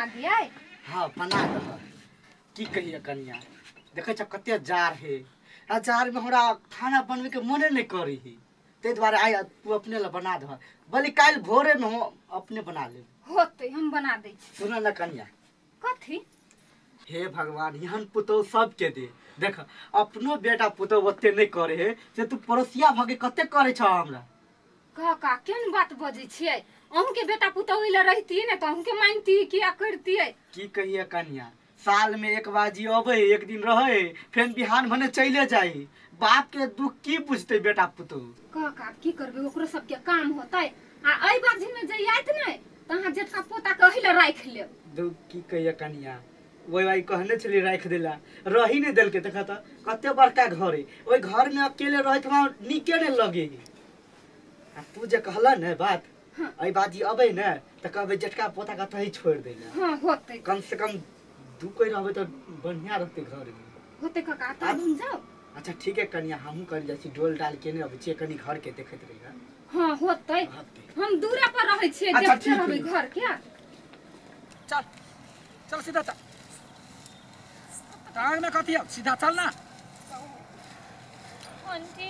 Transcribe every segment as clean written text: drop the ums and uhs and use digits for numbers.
बना दिया। हाँ बना दह की कहिए कनिया देखे छ कते जार है आ जार में हमरा खाना बनवे के मने नहीं करी ही ते द्वारे आय तू अपने ला बना दह बलि काल भोरे में हम अपने बना ले होते हम बना दे छी। सुन न कनिया कथी हे भगवान यहन पुतो सबके दे देख अपनो बेटा पुतो ओते नहीं करे है से तू पड़ोसिया भगे कते करे छ हमरा का केन बात बजे छियै। अहूँ के बेटा पुतौह ले रहती ने तो अहूँ के मानती किया करती है। की कहिए कनिया साल में एक बाजी अबे एक दिन रहे फिर बिहान भने चले जाई बाप के दुख की बुझते बेटा पुतो का की करबे ओकरो सब के काम होतै आ एई बाजी में जे आइत नै तहां जेठका पोता कहि ले राख ले दुख की कहिए कनिया वही भाई कहने चली राख देला रही नहीं दिल के देखा था कते बड़का घर है ओई घर में अकेले रहे तो नीके नहीं लगेगी आ तू जे कहला न बात एई बाजी अबे न त कहबे जेठका पोता का तही छोड़ देला हां होतै कम से कम दू कोई रहबे तो बढ़िया रहते घर में होतै का तुम जाओ। अच्छा ठीक है कनिया हमहू कर जाई डोल डाल के ने अब छे कनी घर के देखत रहिगा। हां होतै हम दूरा पर रहै छियै देखते रहबै घर के। चल चल सीधा चल टांग में कथी अब सीधा चल ना। आंटी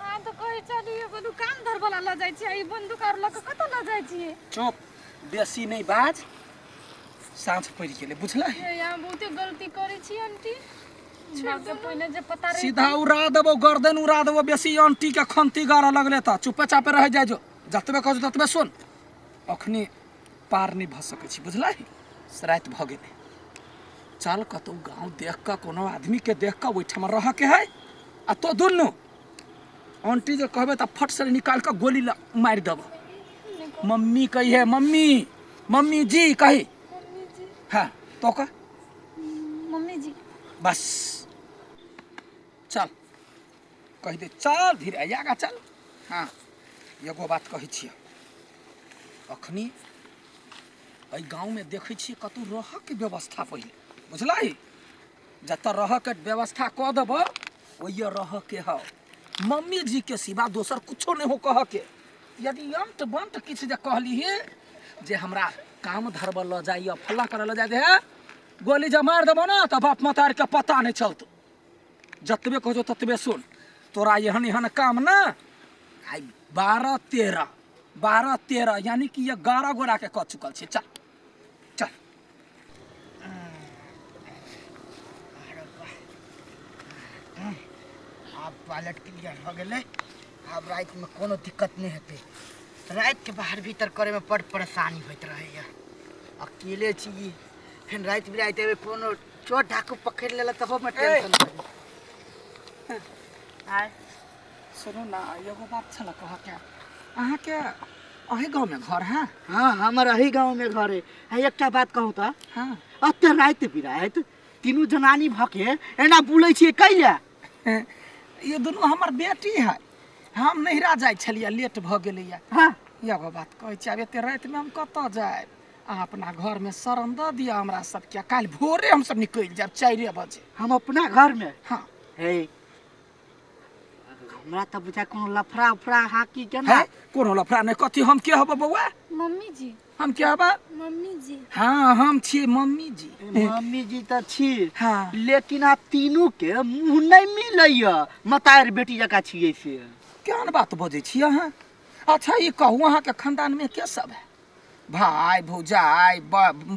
आ तो कहि चलिए को दुकान धर वाला ल जाय छी ई बंदूक आर ल के कत ल जाय छी। चुप बेसी नहीं बाज सांझ पड़ गेले बुझला ए यहाँ बहुते गलती करै छी आंटी बाके पहिले जे पता रहे सीधा उड़ा देबो गर्दन उड़ा देबो बेसी आंटी के खंती गारा लगले त चुपे चापे रह जाय जो जतबे कहू ततबे सुन अखनी पार नहीं भ सकै छी बुझला रात भ गेले चल कतौ गांव देख के कोनो आदमी के देख के ओइठमा रह के है आ तो दुनु आंटी जो कहबे त फट से निकाल के गोली मार देबो। मम्मी कही है मम्मी मम्मी जी कही हाँ तो का मम्मी जी बस चल कह दे चल धीरे आगा चल। हाँ एगो बात कही छी अखनी एहि गाँव में देखे छी कतौ रह के व्यवस्था पहले बुझल जत रह के व्यवस्था क देब ओये रह के हो मम्मी जी के सिवा दोसर कुछो नहीं हो कह के यदि अंत बंत किछ जे कहली है जे हमरा काम धरब ल जाइए फल्ला कर ल जाए है गोली जब मार देबो ना तब बाप मतार के पता नहीं चलतो जतबे कहो ततबे सुन तोरा एहन एहन काम ना आई 12-13 यानी कि 11 गोरा के कह चुकल छे। चल चल अब पायलट क्लियर हो गेले अब रात में कोनो दिक्कत नहीं हेते रात के बाहर भीतर करे में बड़ परेशानी होत रहे अकेले छी फिर रात बिराते में कोनो चोर डाकू पकड़ लेला तब में टेंशन है। आय सुनो ना एगो बात छला कह के अहाँ के अही गांव में घर है। हाँ हमर अही गांव में घर है एकटा बात कहू त हाँ अते रात बिरात तीनू जनानी भके एना बुलै छी कैला ये दोनों हमर बेटी है हम नहिरा जाय छलिए लेट भ गेलै हाँ एगो बात कहै छी अब एते रात में हम कत जाए अहाँ अपना घर में शरण द दिया हमरा सब के काल भोरे हम सब निकल जाब 4 बजे हम अपना घर में। हाँ हे हमरा त बुझा कोनो लफड़ा उफड़ा हाकी के ना कोनो लफड़ा नहीं कथी हम के हब बउआ मम्मी जी हम के हब मम्मी जी हाँ हम छी मम्मी जी। मम्मी जी त छी हाँ लेकिन आप तीनू के मुंह नहीं मिलैया मतार बेटी जका छियै से केहन बात बजै छी अहाँ। अच्छा ये कहू अहाँ के खानदान में के सब है भाई भौजाई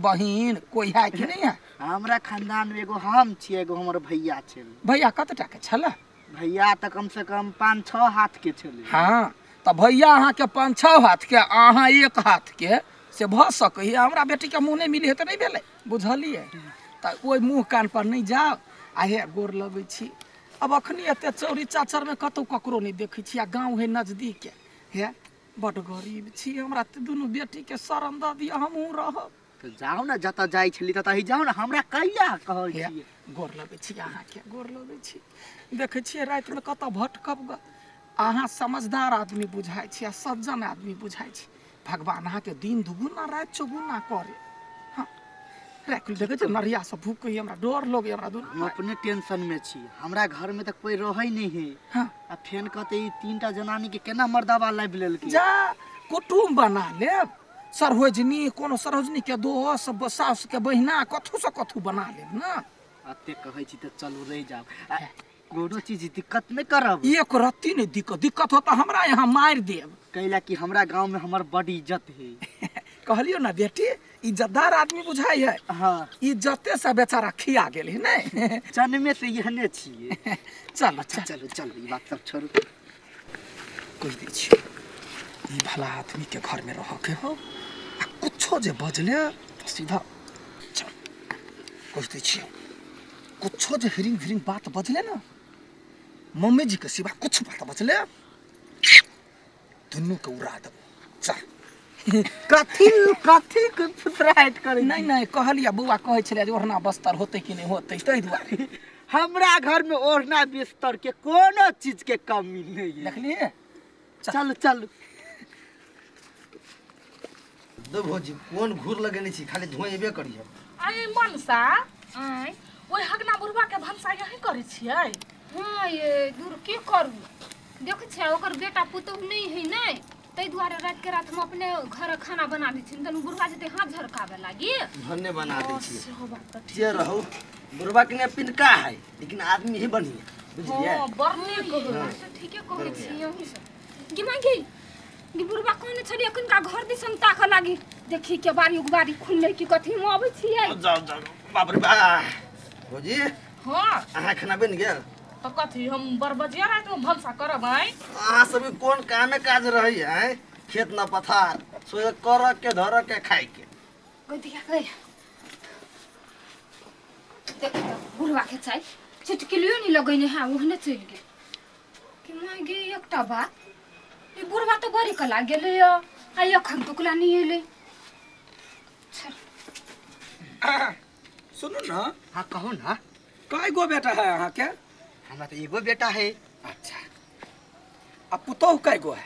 बहिन कोई है कि नहीं है। हमरा खानदान में एगो हम छियै एगो हमर भैया छै। भैया कतटा के छला भैया त कम से कम 5-6 हाथ के छले। हाँ तो भैया अहाँ के 5-6 हाथ के अहाँ 1 हाथ के से भ सकै हमरा बेटी के मुंह नहीं मिली है तो नहीं भेलै बुझलिए त ओइ मुंह कान पर नहीं जाओ आहे गोर लगै छी। अब अखनी एते चौरी चाचर में कतौ ककरो नहीं देखै छी आ गांव है नजदीक है बड़ गरीब छी हमरा त दुनू बेटी के शरण द दिया हमहू रह तो जाओ ना जता जाय छली तता ही जाओ ना हमरा कैला कहै छी गोर लगै छी अहाँ के गोर लगै छी देखै छी रात में कत भटकब ग अहाँ समझदार आदमी बुझाय छी आ सज्जन आदमी बुझाय छी भगवान अहाँ के दिन दुगुना रात चौगुना करे। हाँ राख देखे छ नरिया से भूख के हमरा डर लगे हमरा दुन हम अपने टेंशन में छी हमरा घर में त कोई रहै नहीं है। हाँ आ फेन कहते ई 3टा जनानी के केना मर्दावा लाइब लेल की जा कुटुम बना लेब सरोजनी कोनो सरोजनी के दोस्त सास के बहिना कथू से कथू बना लेब ना। अते कहै छी त चलू रह जाओ, कोनो चीज दिक्कत नहीं करब। एक रत्ती नहीं दिक्कत हो तो हमरा यहाँ मार देब। कैला कि हमरा गांव में हमर बड़ी इज्जत है। कहलियो ना बेटी, इज्जतदार आदमी बुझाई है। हाँ, इज्जते से बेचारा खिया गेल है नहीं। जन्मे से यहने छिए। चल अच्छा चलो चलो, ई बात सब छोड़ू। कह दै छियो ई भला आदमी के घर में रह के हो आ कुछो जे बजले तो सीधा चल। कह दै छियो कुछो जे हिरिंग हिरिंग बात बजले ना, मम्मी जी के सिवा कुछ बात बजले दुनू के उड़ा देबो। चल। कथी कथी के फुसराहट करे? नहीं नहीं कहलिया बउआ कहै छले जे ओढ़ना बस्तर होते कि नहीं होते, तै दुआरे। हमरा घर में ओढ़ना बिस्तर के कोनो चीज के कमी नहीं है। देखलिए। चल चल। दो भौजी कोन घूर लगेने छी, खाली धोएबे करिए। आइ मनसा आइ ओइ हगना बुढ़वा के भनसा यही करै छियै। हाँ ये दूर की करू, देख छै ओकर बेटा पुतहु नहीं है नहीं, तै दुआरे रात के रात हम अपने घर खाना बना दै छी, तनु बुढ़वा जते हाथ झरकावे लागी। भन्ने बना दै छी। सेहो बात त ठीक। जे रहू बुढ़वा के ने पिनका है, लेकिन आदमी ही बढ़िया, बुझलिए। हां बरनी कहो। से ठीके कहै छी यही से। कि मांगी कि बुढ़वा कहने छली अखन का घर दिसन ताक लागी, देखी के बारी उगबारी खुलले कि कथी में आबै छियै। जाओ जाओ, बाप रे बा। भौजी हां अहाँ खाना बन गेल? त कथी हम बरबजिया रात में भनसा करब आइ। अहाँ सब कोन कामे काज रहै है, खेत न पथार सोए कर के धर के खाए के। गदिया गई देख त बुढ़वा के चाय चिटकिलियो नहीं लगैने है, ओहने चल गेल। कि मांगी एकटा बात, ई बुढ़वा तो बड़ी कला गेले य, आ एखन तुकला नहीं एले। सुनू ना, हाँ कहो ना। काय गो बेटा है अहाँ के? हमरा तो एगो बेटा है। अच्छा। अब पुतोह काय गो है?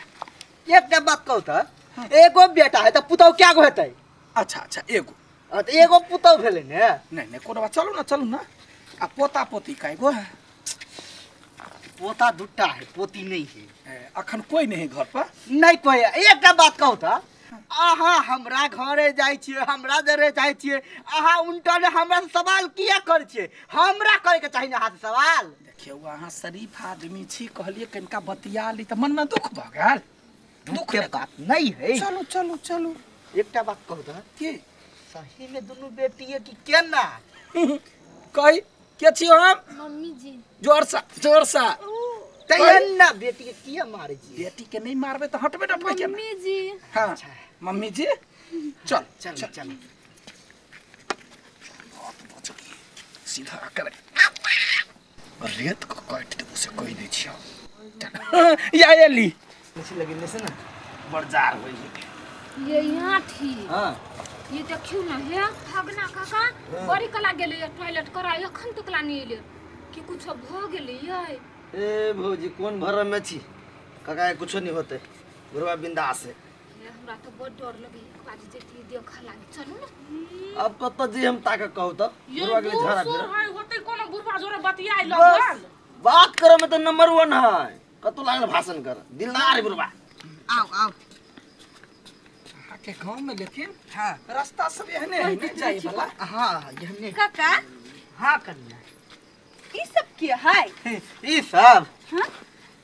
एकटा बात कहू त, एगो बेटा है त पुतहु क्या गो हेतै? अच्छा अच्छा एगो। त एगो पुतहु भेलै ने। नहीं नहीं कोनो बात, चलू ना। आ पोता पोती काय गो है? पोता दुट्टा है, पोती नहीं है। अखन कोई नहीं है घर पर? नहीं कोई। एकटा बात कहू त, अहाँ हमरा घरे जाइ छियै, हमरा जरे जाइ छियै, अहाँ उल्टा ने हमरा से सवाल किया करै छियै? हमरा करे के चाही ना अहाँ से सवाल। देखियो अहाँ शरीफ आदमी छी, कहलिए कनिका बतिया ली त मन में दुख भ गेल। दुख के बात नहीं है। चलू। एकटा बात कहू त, की सही में दुनू बेटी है कि केना? कही के छियो हम? मम्मी जी जोर सा। तेना बेटी के किया मारे छी? बेटी के नहीं मारबे तो हटबे ना पैके ना। मम्मी जी हाँ मम्मी जी चल चल। सीधा करे रेत को काट देबो से कहि दै छियो। या एली ऐसी लगेने से ना बड़जार होई। ये यहाँ थी। हां ये देखियो ना हे भगना काका बड़ी कला गेले टॉयलेट करा, एखन तुकला नहीं एले कि कुछ भ गेले ये। ए भौजी कोन भरम में छी, काका कुछ नहीं होते, बुढ़वा बिंदास है। हमरा तो बहुत डर लगे, एक बार जेती देख लागी। चलू ना। अब कत जी हम ताके कहू त ये बुढ़वा के झरा दोसर फिर है होते कोनो बुढ़वा जोरे बतियाइ बस लगल। बात करे में तो नंबर 1 है, कतो लागल भाषण कर, दिलदार है बुढ़वा। आओ। के गांव में लेकिन हाँ रास्ता सब एहने है नहीं जाए वाला। हाँ यहने। काका हाँ कन्या। ई सब के है? ई सब हाँ?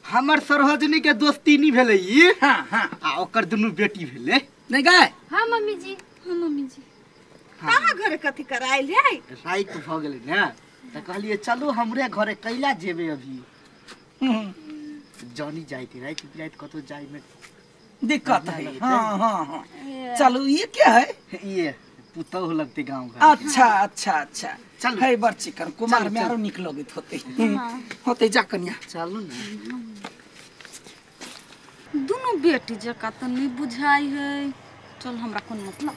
हमर सरहजनी के दोस्तीनी भेलै ई। हाँ आ ओकर दुनू बेटी भेलै। नहीं गए? हाँ मम्मी जी। कहाँ घरे कथी कराइल है? रात भ गेलै ने त कहलिए चलू हमरे घरे कैला जेबे अभी। जानी जाई थी रात कतो जाई में दिक्कत है। हाँ चलो ये क्या है? ये पुतहु लगते गांव घर। अच्छा चल। है बड़ चिकन कुमार चल, में चल। आरो निकलोगे होते जा कन्या। चलू ना। दोनों बेटी जका त नहीं बुझाई है। चल हमरा कोन मतलब।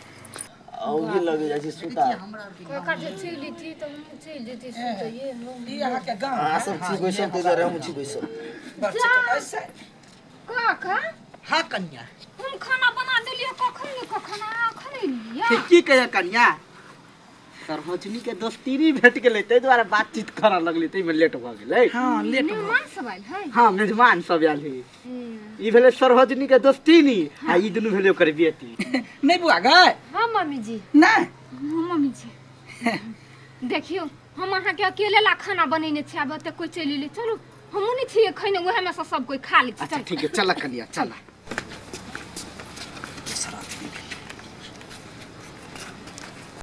औगी लगे जाय छी सुता। काका जे चली थी तो हम चल जेती सुते ये हम। ये यहाँ के गांव आ सब छी बैसल ते जरे हम छी बैसल। बड़ चिकन ऐसे काका हाँ कन्या। हम खाना बना देलिए, कखन आखन एलिए। की कहे कन्या? सरहजनी के दोस्तीनी भेट गेलै, तै दुआरे बातचीत करऽ लगली, तै में लेट भ गेलै। हाँ लेट मेहमान सब आइल है। हाँ मेजबान सब आयल है। ई भेले सरहजनी के दोस्तीनी आ ई दुनु भेले ओकर बेटी। नहीं बुआ गए हाँ मम्मी जी। नहीं हाँ मम्मी जी। देखियो हम अहाँ के अकेले ला खाना बनेने छी, अब त कोई चली ले चलो हमू नहीं छी खैने, वहे में से सब कोई खा ली। अच्छा ठीक है, चला कलिया चला।